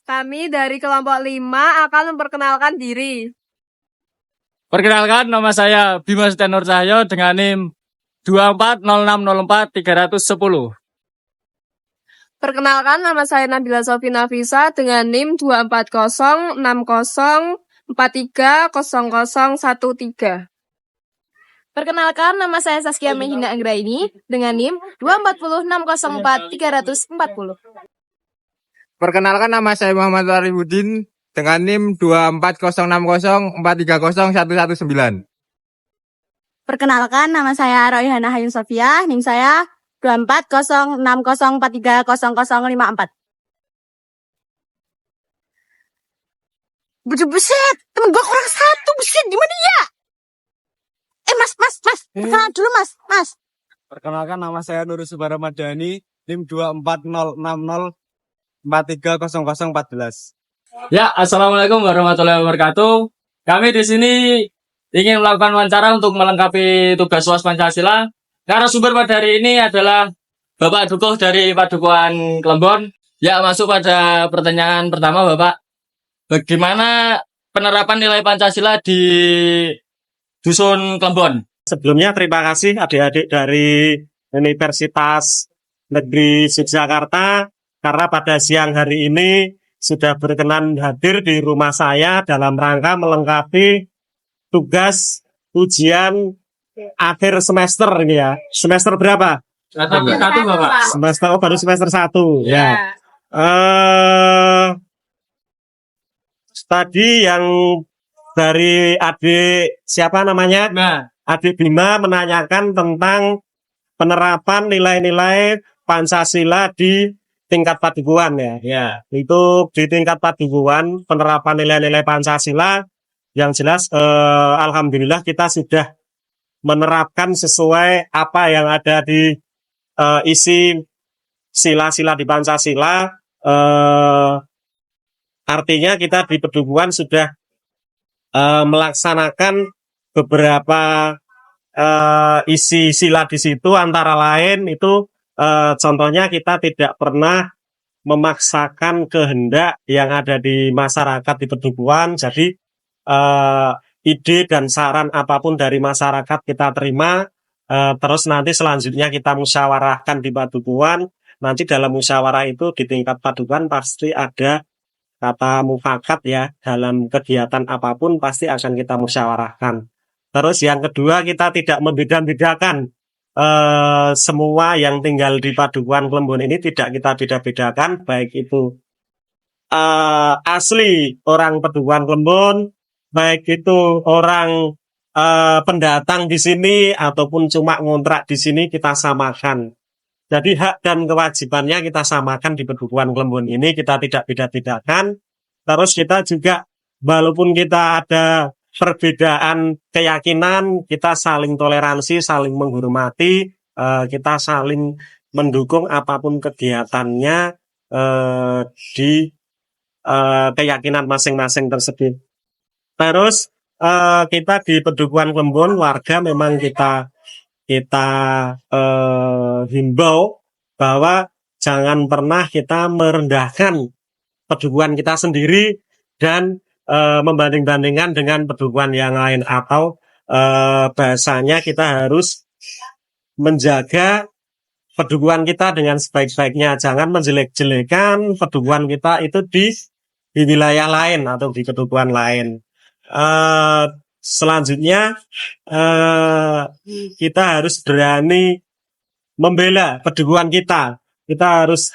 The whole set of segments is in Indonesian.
Kami dari kelompok 5 akan memperkenalkan diri. Perkenalkan, nama saya Bima Setia Nur Cahyo dengan NIM 240604-310. Perkenalkan, nama saya Nabila Sofi Nafisa dengan NIM 24060430013. Perkenalkan, nama saya Saskia Mehina Anggraini dengan NIM 240604340. Perkenalkan, nama saya Muhammad Arifudin dengan NIM 24060430119. Perkenalkan, nama saya Royhana Hayun Sofia, NIM saya 24060430054. Buset, temen gua kurang satu, buset, gimana ya? Mas, perkenalan dulu mas. Perkenalkan, nama saya Nurul Subara Madani, NIM 24060430014. Ya, assalamualaikum warahmatullahi wabarakatuh. Kami di sini ingin melakukan wawancara untuk melengkapi tugas UAS Pancasila. Narasumber pada hari ini adalah Bapak Dukuh dari Padukuhan Klembon. Ya, masuk pada pertanyaan pertama, Bapak. Bagaimana penerapan nilai Pancasila di Dusun Klembon? Sebelumnya terima kasih adik-adik dari Universitas Negeri Yogyakarta karena pada siang hari ini sudah berkenan hadir di rumah saya dalam rangka melengkapi tugas ujian akhir semester ini ya. Semester berapa? Satu, Bapak. Baru semester 1 ya. Tadi yang dari adik siapa namanya? Adik Bima menanyakan tentang penerapan nilai-nilai Pancasila di tingkat padukuhan ya. Itu di tingkat padukuhan penerapan nilai-nilai Pancasila yang jelas alhamdulillah kita sudah menerapkan sesuai apa yang ada di isi sila-sila di Pancasila. Artinya kita di padukuhan sudah melaksanakan beberapa isi sila di situ, antara lain itu contohnya kita tidak pernah memaksakan kehendak yang ada di masyarakat di padukuhan. Jadi ide dan saran apapun dari masyarakat kita terima, terus nanti selanjutnya kita musyawarahkan di padukuhan. Nanti dalam musyawarah itu di tingkat padukuhan pasti ada kata mufakat ya, dalam kegiatan apapun pasti akan kita musyawarahkan. Terus yang kedua, kita tidak membeda-bedakan semua yang tinggal di Padukuhan Klembon ini tidak kita beda-bedakan, baik itu asli orang Padukuhan Klembon, baik itu orang pendatang di sini ataupun cuma ngontrak di sini, kita samakan. Jadi hak dan kewajibannya kita samakan di Padukuhan Klembon ini, kita tidak beda-bedakan. Terus kita juga, walaupun kita ada perbedaan keyakinan, kita saling toleransi, saling menghormati, kita saling mendukung apapun kegiatannya di keyakinan masing-masing tersebut. Terus kita di Padukuhan Klembon, warga memang kita himbau bahwa jangan pernah kita merendahkan padukuhan kita sendiri dan membanding-bandingkan dengan padukuhan yang lain, atau bahasanya kita harus menjaga padukuhan kita dengan sebaik-baiknya. Jangan menjelek-jelekan padukuhan kita itu di wilayah lain atau di padukuhan lain. Selanjutnya kita harus berani membela padukuhan kita. Kita harus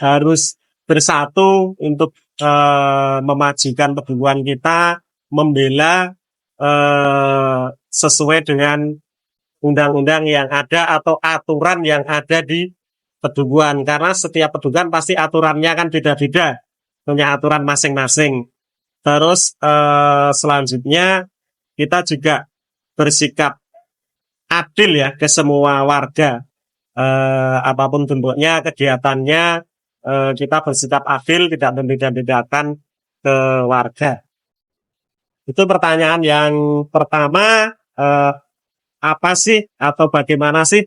bersatu untuk memajukan padukuhan kita, membela sesuai dengan undang-undang yang ada atau aturan yang ada di padukuhan. Karena setiap padukuhan pasti aturannya kan beda-beda, punya aturan masing-masing. Terus selanjutnya kita juga bersikap adil ya ke semua warga, apapun bentuknya, kegiatannya, kita bersikap adil, tidak membeda-bedakan ke warga. Itu pertanyaan yang pertama, apa sih atau bagaimana sih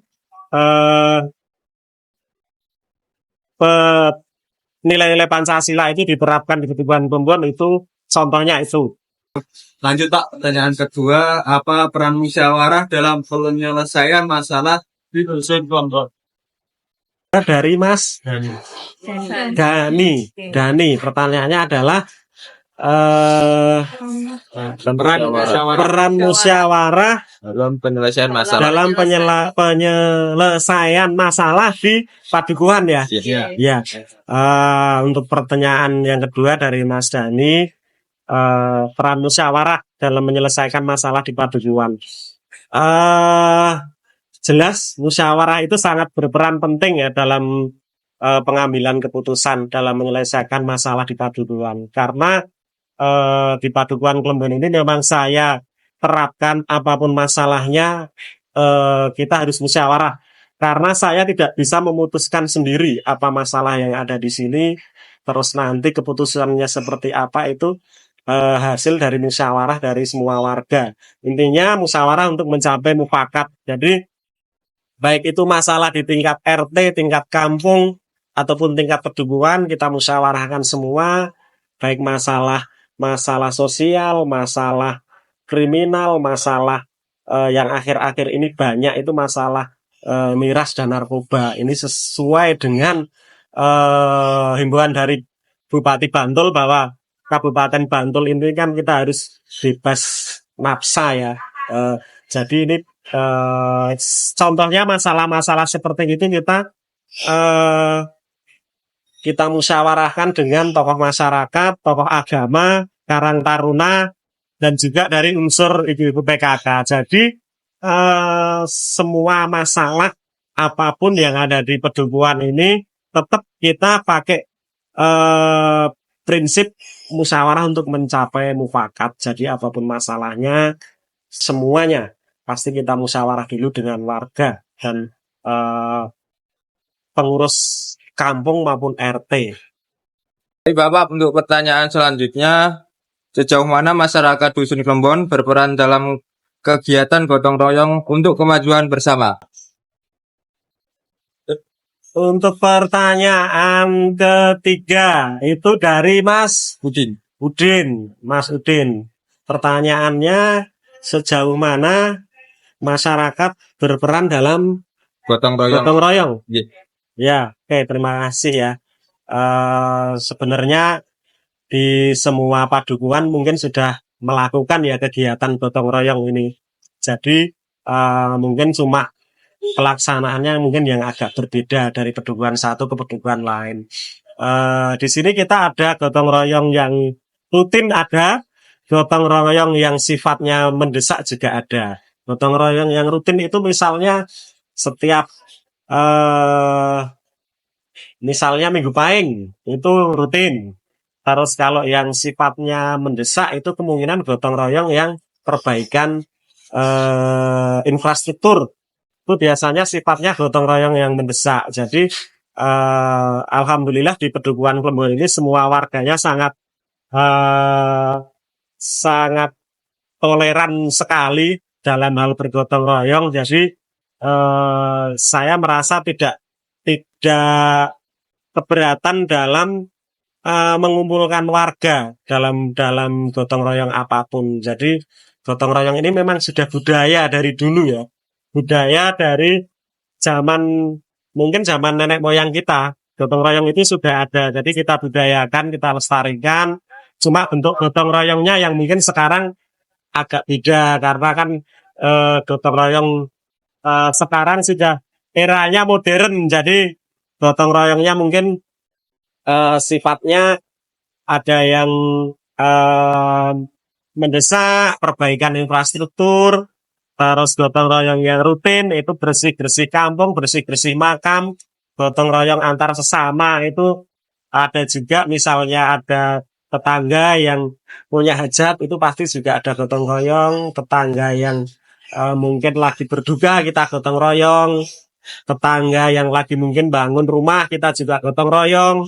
nilai-nilai Pancasila itu diterapkan di kehidupan perempuan itu contohnya itu. Lanjut Pak, pertanyaan kedua, apa peran musyawarah dalam penyelesaian masalah di dusun kelompok? Dari Mas Dani, pertanyaannya adalah peran musyawarah Dalam penyelesaian masalah. dalam penyelesaian masalah di padukuhan ya. Iya. Ya. Untuk pertanyaan yang kedua dari Mas Dani, peran musyawarah dalam menyelesaikan masalah di padukuhan. Jelas musyawarah itu sangat berperan penting ya dalam pengambilan keputusan dalam menyelesaikan masalah di padukuhan. Karena di padukuhan Klembon ini memang saya terapkan apapun masalahnya kita harus musyawarah. Karena saya tidak bisa memutuskan sendiri apa masalah yang ada di sini. Terus nanti keputusannya seperti apa itu hasil dari musyawarah dari semua warga. Intinya musyawarah untuk mencapai mufakat. Jadi baik itu masalah di tingkat RT, tingkat kampung, ataupun tingkat padukuhan, kita musyawarahkan semua. Baik masalah sosial, masalah kriminal, masalah yang akhir-akhir ini banyak itu masalah miras dan narkoba. Ini sesuai dengan himbauan dari Bupati Bantul bahwa Kabupaten Bantul ini kan kita harus bebas nafsa ya. Jadi ini contohnya masalah-masalah seperti itu kita musyawarahkan dengan tokoh masyarakat, tokoh agama, Karang Taruna, dan juga dari unsur ibu-ibu PKK. Jadi semua masalah apapun yang ada di padukuhan ini tetap kita pakai prinsip musyawarah untuk mencapai mufakat. Jadi apapun masalahnya, semuanya pasti kita musyawarah dulu dengan warga dan pengurus kampung maupun RT. Bapak, untuk pertanyaan selanjutnya, sejauh mana masyarakat Dusun Klembon berperan dalam kegiatan gotong royong untuk kemajuan bersama? Untuk pertanyaan ketiga itu dari Mas Udin. Mas Udin. Pertanyaannya, sejauh mana masyarakat berperan dalam Gotong royong. gotong royong? Iya. Ya, oke, terima kasih ya. Sebenarnya di semua padukuhan mungkin sudah melakukan ya kegiatan gotong royong ini. Jadi mungkin cuma pelaksanaannya mungkin yang agak berbeda dari padukuhan satu ke padukuhan lain. Di sini kita ada gotong royong yang rutin ada, gotong royong yang sifatnya mendesak juga ada. Gotong royong yang rutin itu misalnya setiap misalnya Minggu Pahing itu rutin. Terus kalau yang sifatnya mendesak itu kemungkinan gotong royong yang perbaikan infrastruktur. Itu biasanya sifatnya gotong royong yang mendesak. Jadi alhamdulillah di padukuhan Klembon ini semua warganya sangat toleran sekali dalam hal bergotong royong. Jadi saya merasa tidak keberatan dalam mengumpulkan warga dalam gotong royong apapun. Jadi gotong royong ini memang sudah budaya dari dulu ya. Budaya dari mungkin zaman nenek moyang kita. Gotong royong itu sudah ada. Jadi kita budayakan, kita lestarikan. Cuma bentuk gotong royongnya yang mungkin sekarang agak beda. Karena kan gotong royong sekarang sudah eranya modern. Jadi gotong royongnya mungkin sifatnya ada yang mendesak, perbaikan infrastruktur. Terus gotong royong yang rutin itu bersih-bersih kampung, bersih-bersih makam, gotong royong antar sesama itu ada juga. Misalnya ada tetangga yang punya hajat itu pasti juga ada gotong royong. Tetangga yang mungkin lagi berduka kita gotong royong. Tetangga yang lagi mungkin bangun rumah kita juga gotong royong.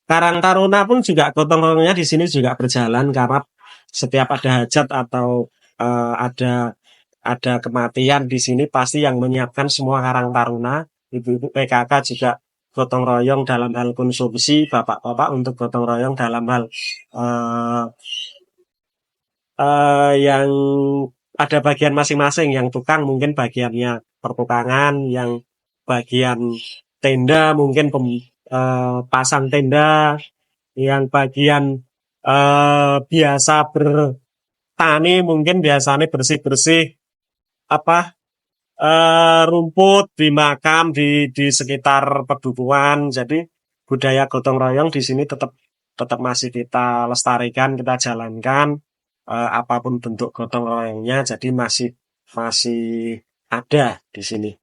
Karang Taruna pun juga gotong royongnya di sini juga berjalan karena setiap ada hajat atau ada kematian di sini pasti yang menyiapkan semua Karang Taruna, ibu-ibu PKK juga gotong royong dalam hal konsumsi, bapak-bapak untuk gotong royong dalam hal eh, yang ada bagian masing-masing. Yang tukang mungkin bagiannya pertukangan, yang bagian tenda mungkin pasang tenda, yang bagian biasa bertani mungkin biasanya bersih-bersih rumput di makam di sekitar pedukuhan. Jadi budaya gotong royong di sini tetap masih kita lestarikan, kita jalankan apapun bentuk gotong royongnya. Jadi masih ada di sini.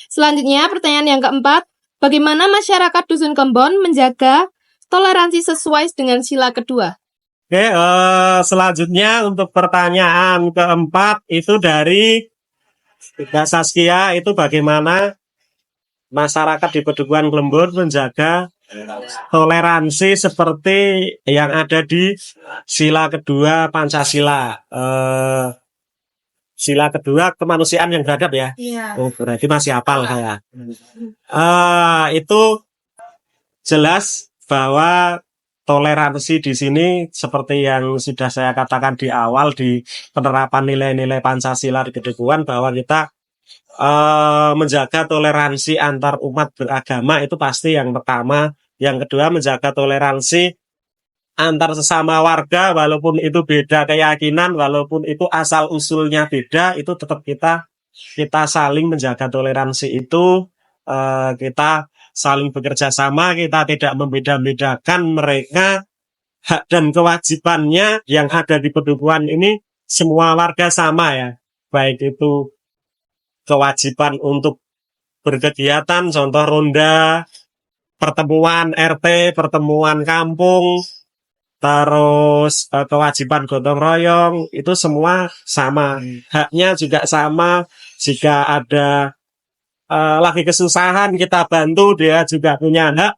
Selanjutnya, pertanyaan yang keempat, bagaimana masyarakat Dusun Klembon menjaga toleransi sesuai dengan sila kedua? Oke, selanjutnya untuk pertanyaan keempat itu dari Mbak Saskia, itu bagaimana masyarakat di Pedukuhan Klembon menjaga toleransi seperti yang ada di sila kedua Pancasila. Sila kedua kemanusiaan yang beradab ya. Iya. Oh, berarti masih hafal saya. Itu jelas bahwa toleransi di sini seperti yang sudah saya katakan di awal di penerapan nilai-nilai Pancasila di Pedukuhan, bahwa kita menjaga toleransi antar umat beragama itu pasti yang pertama. Yang kedua, menjaga toleransi antar sesama warga, walaupun itu beda keyakinan, walaupun itu asal usulnya beda, itu tetap kita saling menjaga toleransi itu. Kita saling bekerja sama, kita tidak membeda-bedakan mereka. Hak dan kewajibannya yang ada di Pedukuhan ini semua warga sama ya, baik itu kewajiban untuk berkegiatan, contoh ronda, pertemuan RT, pertemuan kampung, terus kewajiban gotong royong, itu semua sama. Haknya juga sama. Jika ada lagi kesusahan kita bantu, dia juga punya hak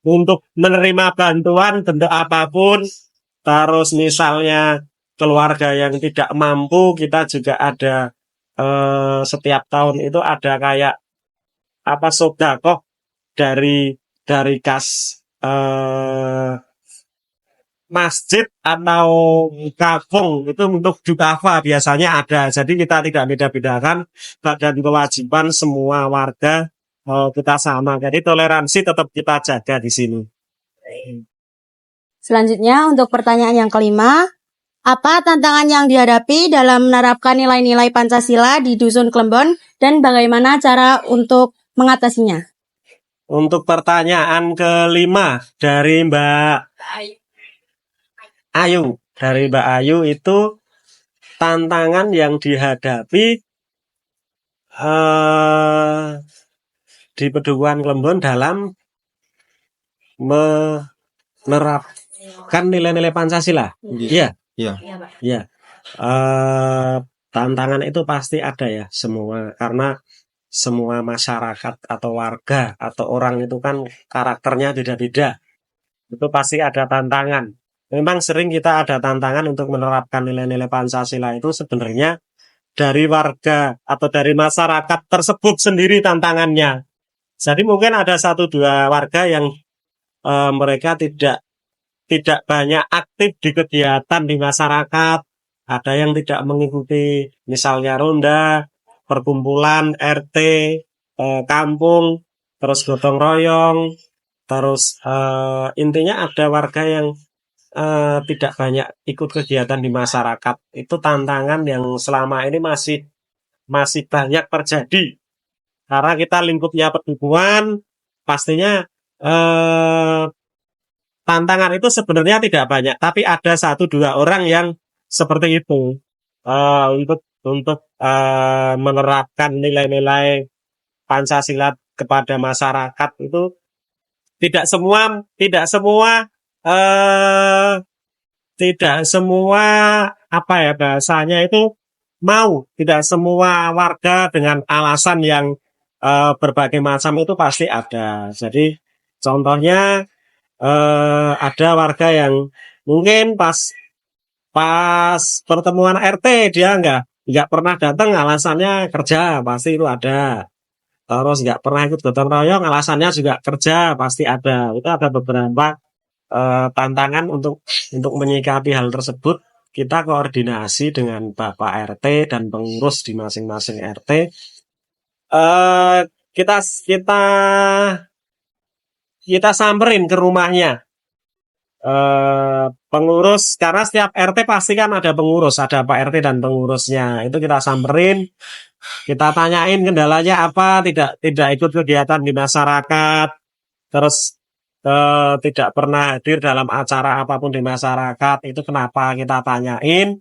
untuk menerima bantuan bentuk apapun. Terus misalnya keluarga yang tidak mampu, kita juga ada setiap tahun itu ada kayak sedekah dari kas masjid atau kampung, itu untuk dukafa biasanya ada. Jadi kita tidak beda-bedakan hak dan kewajiban semua warga kita sama. Jadi toleransi tetap kita jaga di sini. Selanjutnya untuk pertanyaan yang kelima, apa tantangan yang dihadapi dalam menerapkan nilai-nilai Pancasila di Dusun Klembon dan bagaimana cara untuk mengatasinya? Untuk pertanyaan kelima dari Mbak Ayu. Dari Mbak Ayu itu tantangan yang dihadapi di Pedukuhan Klembon dalam menerapkan nilai-nilai Pancasila. Iya. Iya. Tantangan itu pasti ada ya semua, karena semua masyarakat atau warga atau orang itu kan karakternya beda-beda. Itu pasti ada tantangan. Memang sering kita ada tantangan untuk menerapkan nilai-nilai Pancasila itu sebenarnya dari warga atau dari masyarakat tersebut sendiri tantangannya. Jadi mungkin ada 1-2 warga yang mereka tidak banyak aktif di kegiatan di masyarakat. Ada yang tidak mengikuti misalnya ronda, perkumpulan RT, kampung, terus gotong royong, terus intinya ada warga yang tidak banyak ikut kegiatan di masyarakat. Itu tantangan yang selama ini masih banyak terjadi. Karena kita lingkupnya Pedukuhan, pastinya tantangan itu sebenarnya tidak banyak, tapi ada 1-2 orang yang seperti itu untuk menerapkan nilai-nilai Pancasila kepada masyarakat. Itu tidak semua bahasanya itu mau, tidak semua warga dengan alasan yang berbagai macam itu pasti ada. Jadi contohnya ada warga yang mungkin pas pertemuan RT dia nggak pernah datang, alasannya kerja, pasti itu ada. terus nggak pernah ikut gotong royong, alasannya juga kerja pasti ada. Itu ada beberapa tantangan untuk menyikapi hal tersebut. Kita koordinasi dengan Bapak RT dan pengurus di masing-masing RT. Eh kita kita kita samperin ke rumahnya. Pengurus, karena setiap RT pasti kan ada pengurus, ada Pak RT dan pengurusnya. Itu kita samperin, kita tanyain kendalanya apa, tidak ikut kegiatan di masyarakat, terus tidak pernah hadir dalam acara apapun di masyarakat. Itu kenapa kita tanyain.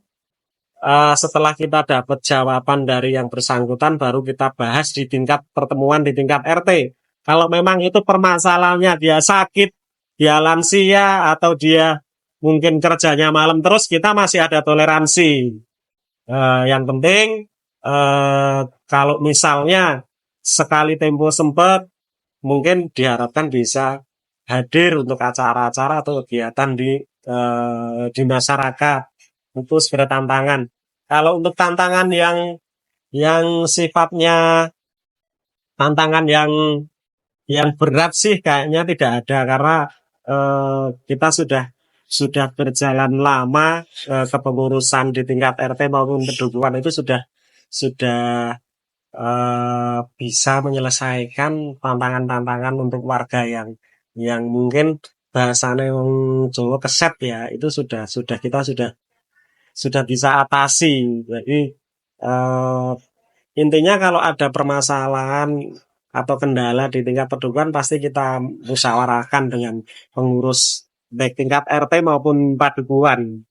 Setelah kita dapat jawaban dari yang bersangkutan, baru kita bahas di tingkat pertemuan di tingkat RT. Kalau memang itu permasalahannya dia sakit, dia lansia, atau dia mungkin kerjanya malam terus, kita masih ada toleransi. Yang penting, kalau misalnya sekali tempo sempat, mungkin diharapkan bisa hadir untuk acara-acara atau kegiatan di masyarakat. Itu sebenarnya tantangan. Kalau untuk tantangan yang sifatnya tantangan yang berat sih kayaknya tidak ada, karena kita sudah berjalan lama, kepengurusan di tingkat RT maupun kedudukan itu sudah bisa menyelesaikan tantangan-tantangan untuk warga yang mungkin bahasanya yang Jawa keset ya, itu kita sudah bisa atasi. Jadi intinya kalau ada permasalahan atau kendala di tingkat kedudukan, pasti kita musyawarahkan dengan pengurus baik tingkat RT maupun padukuhan.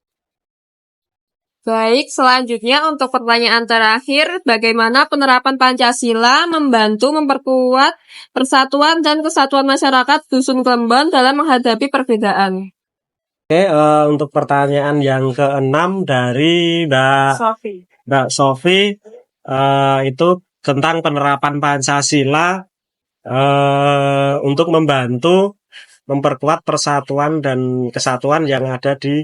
Baik, selanjutnya untuk pertanyaan terakhir, bagaimana penerapan Pancasila membantu memperkuat persatuan dan kesatuan masyarakat Dusun Klembon dalam menghadapi perbedaan? Oke, untuk pertanyaan yang ke-6 dari Mbak Sofi, itu tentang penerapan Pancasila untuk membantu memperkuat persatuan dan kesatuan yang ada di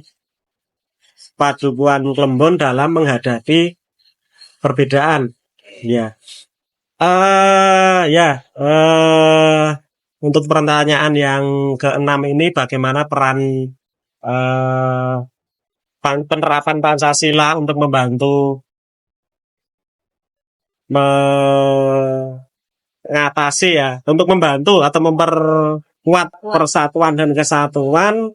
Padukuhan Klembon dalam menghadapi perbedaan. Ya. Untuk pertanyaan yang ke-6 ini, bagaimana peran penerapan Pancasila untuk membantu mengatasi untuk membantu atau memperkuat persatuan dan kesatuan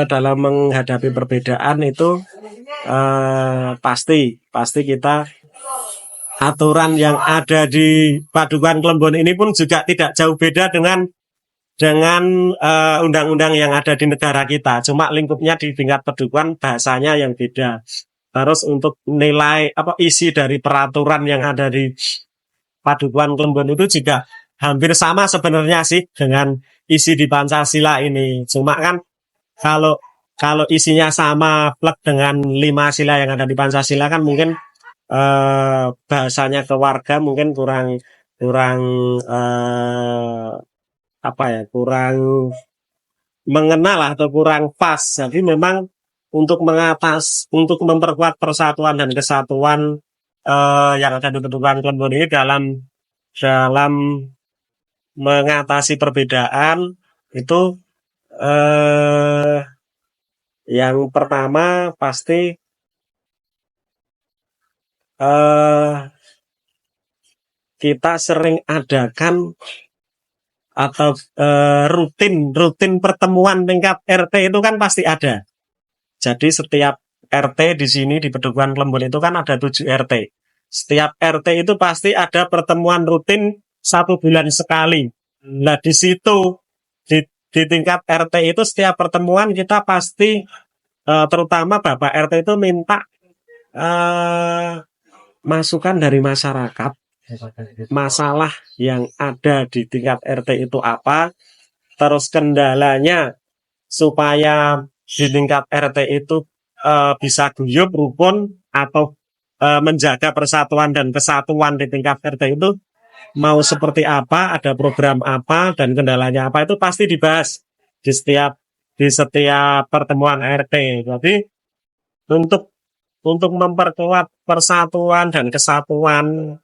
dalam menghadapi perbedaan itu pasti kita aturan yang ada di Padukuhan Klembon ini pun juga tidak jauh beda dengan undang-undang yang ada di negara kita. Cuma lingkupnya di tingkat padukuhan bahasanya yang beda. Terus untuk nilai isi dari peraturan yang ada di Padukuhan Klembon itu juga hampir sama sebenarnya sih dengan isi di Pancasila ini. Cuma kan kalau isinya sama plek dengan 5 sila yang ada di Pancasila kan mungkin bahasanya ke warga mungkin kurang mengenal atau kurang pas. Jadi memang untuk memperkuat persatuan dan kesatuan yang ada di Padukuhan Klembon ini dalam mengatasi perbedaan itu yang pertama pasti kita sering adakan atau rutin pertemuan tingkat RT itu kan pasti ada. Jadi setiap RT di sini di Padukuhan Klembon itu kan ada 7 RT. Setiap RT itu pasti ada pertemuan rutin 1 bulan sekali. Nah di situ di tingkat RT itu setiap pertemuan kita pasti terutama Bapak RT itu minta masukan dari masyarakat. Masalah yang ada di tingkat RT itu apa, terus kendalanya supaya di tingkat RT itu bisa guyup, rukun, atau menjaga persatuan dan kesatuan di tingkat RT itu mau seperti apa, ada program apa, dan kendalanya apa, itu pasti dibahas di setiap pertemuan RT. Jadi untuk memperkuat persatuan dan kesatuan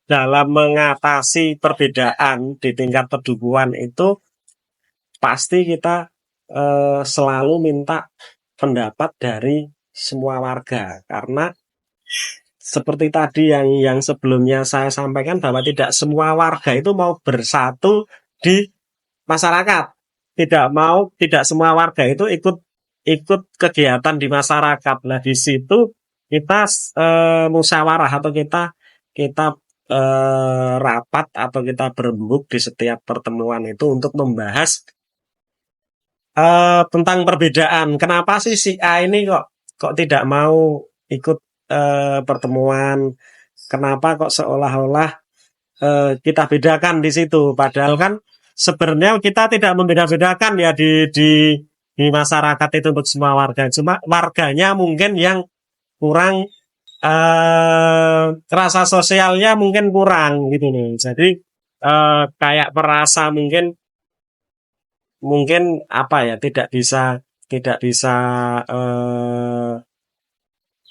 dalam mengatasi perbedaan di tingkat perdukuhan itu pasti kita selalu minta pendapat dari semua warga, karena seperti tadi yang sebelumnya saya sampaikan bahwa tidak semua warga itu mau bersatu di masyarakat. Tidak semua warga itu ikut kegiatan di masyarakat. Nah, di situ kita musyawarah atau kita rapat atau kita berembuk di setiap pertemuan itu untuk membahas tentang perbedaan. Kenapa sih si A ini kok tidak mau ikut pertemuan? Kenapa kok seolah-olah kita bedakan di situ? Padahal kan sebenarnya kita tidak membeda-bedakan ya di masyarakat itu untuk semua warga. Cuma warganya mungkin yang kurang rasa sosialnya mungkin kurang gitu nih. Jadi kayak perasa mungkin apa ya, tidak bisa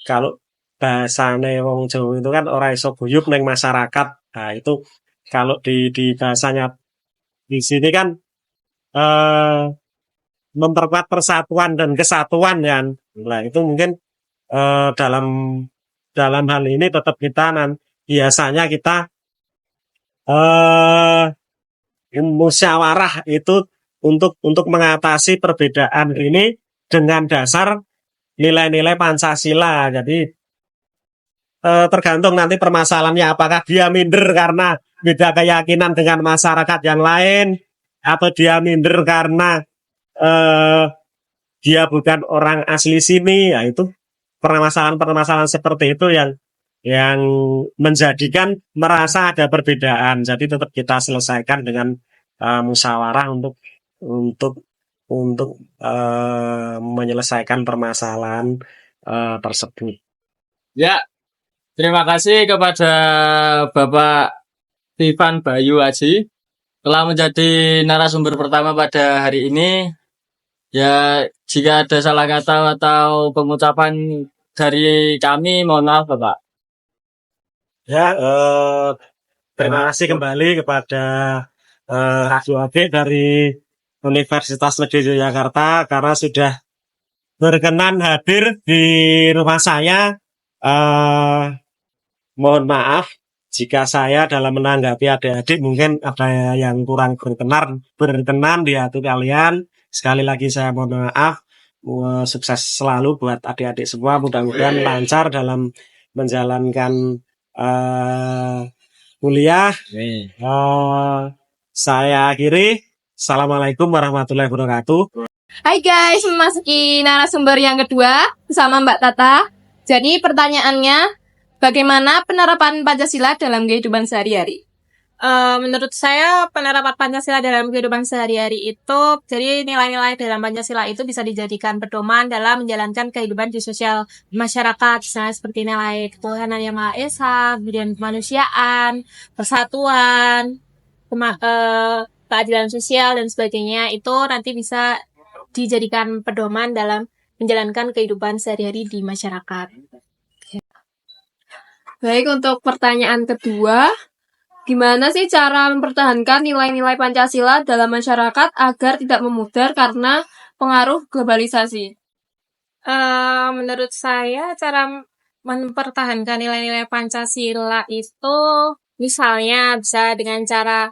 kalau bahasane wong Jawa itu kan ora iso guyub ning masyarakat. Nah, itu kalau di bahasanya di sini kan memperkuat persatuan dan kesatuan kan. Nah, itu mungkin dalam hal ini tetap biasanya kita musyawarah itu untuk mengatasi perbedaan ini dengan dasar nilai-nilai Pancasila. Jadi tergantung nanti permasalahannya, apakah dia minder karena beda keyakinan dengan masyarakat yang lain, atau dia minder karena dia bukan orang asli sini. Ya, itu permasalahan seperti itu yang menjadikan merasa ada perbedaan. Jadi tetap kita selesaikan dengan musyawarah untuk menyelesaikan permasalahan tersebut. Ya, terima kasih kepada Bapak Tifan Bayu Aji telah menjadi narasumber pertama pada hari ini. Ya, jika ada salah kata atau pengucapan dari kami, mohon maaf Bapak. Ya, terima kasih kembali kepada adik dari Universitas Negeri Yogyakarta karena sudah berkenan hadir di rumah saya. Mohon maaf jika saya dalam menanggapi adik-adik mungkin ada yang kurang berkenan di hati kalian. Sekali lagi saya mohon maaf. Sukses selalu buat adik-adik semua. Mudah-mudahan lancar dalam menjalankan kuliah. Saya akhiri. Assalamualaikum warahmatullahi wabarakatuh. Hai guys, memasuki narasumber yang kedua bersama Mbak Tata. Jadi pertanyaannya, bagaimana penerapan Pancasila dalam kehidupan sehari-hari? Menurut saya penerapan Pancasila dalam kehidupan sehari-hari itu, jadi nilai-nilai dalam Pancasila itu bisa dijadikan pedoman dalam menjalankan kehidupan di sosial masyarakat, misalnya seperti nilai ketuhanan yang Maha Esa, kemudian kemanusiaan, persatuan, keadilan sosial dan sebagainya, itu nanti bisa dijadikan pedoman dalam menjalankan kehidupan sehari-hari di masyarakat. Baik, untuk pertanyaan kedua, gimana sih cara mempertahankan nilai-nilai Pancasila dalam masyarakat agar tidak memudar karena pengaruh globalisasi? Menurut saya cara mempertahankan nilai-nilai Pancasila itu misalnya bisa dengan cara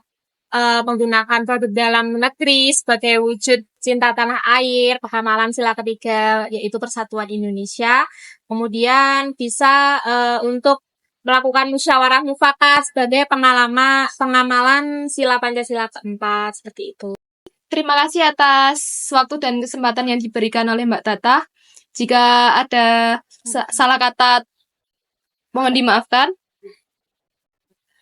menggunakan produk dalam negeri sebagai wujud cinta tanah air, penghamalan sila ketiga yaitu persatuan Indonesia. Kemudian bisa untuk melakukan musyawarah mufakat sebagai pengamalan sila Pancasila keempat, seperti itu. Terima kasih atas waktu dan kesempatan yang diberikan oleh Mbak Tata. Jika ada salah kata, mohon dimaafkan.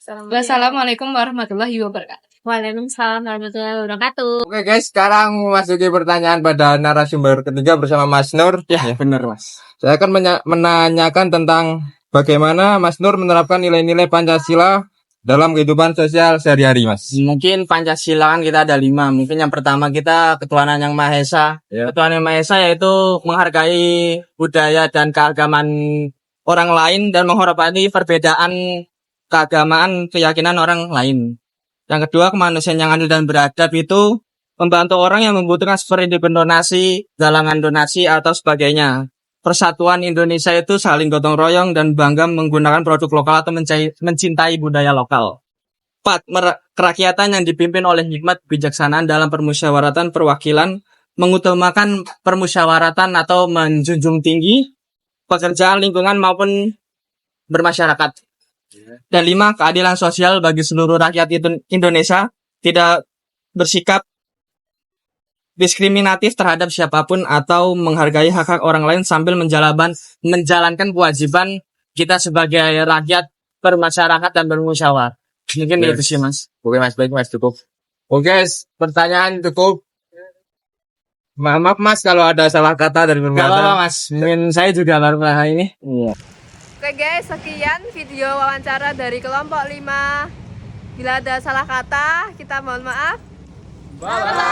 Wassalamualaikum warahmatullahi wabarakatuh. Waalaikumsalam warahmatullahi wabarakatuh. Oke guys, sekarang memasuki pertanyaan pada narasumber ketiga bersama Mas Nur. Ya, benar Mas. Saya akan menanyakan tentang bagaimana Mas Nur menerapkan nilai-nilai Pancasila dalam kehidupan sosial sehari-hari, Mas. Mungkin Pancasila kan kita ada 5. Mungkin yang pertama kita ketuhanan yang Maha Esa. Ya. Ketuhanan yang Maha Esa yaitu menghargai budaya dan keagamaan orang lain dan menghormati perbedaan keagamaan, keyakinan orang lain. Yang kedua, kemanusiaan yang adil dan beradab itu membantu orang yang membutuhkan seperti donasi, galangan donasi, atau sebagainya. Persatuan Indonesia itu saling gotong royong dan bangga menggunakan produk lokal atau mencintai budaya lokal. 4. Kerakyatan yang dipimpin oleh hikmat kebijaksanaan dalam permusyawaratan perwakilan, mengutamakan permusyawaratan atau menjunjung tinggi pekerjaan lingkungan maupun bermasyarakat. Dan 5. Keadilan sosial bagi seluruh rakyat Indonesia, tidak bersikap diskriminatif terhadap siapapun atau menghargai hak-hak orang lain sambil menjalankan kewajiban kita sebagai rakyat bermasyarakat dan bermusyawarah. Mungkin itu sih, Mas. Oke Mas, baik Mas, cukup. Oke, pertanyaan cukup. Maaf Mas kalau ada salah kata dari Gak bermata. apa-apa, Mas. Mungkin saya juga baru pernah ini. Oke guys, sekian video wawancara dari kelompok 5. Bila ada salah kata, kita mohon maaf. Bye.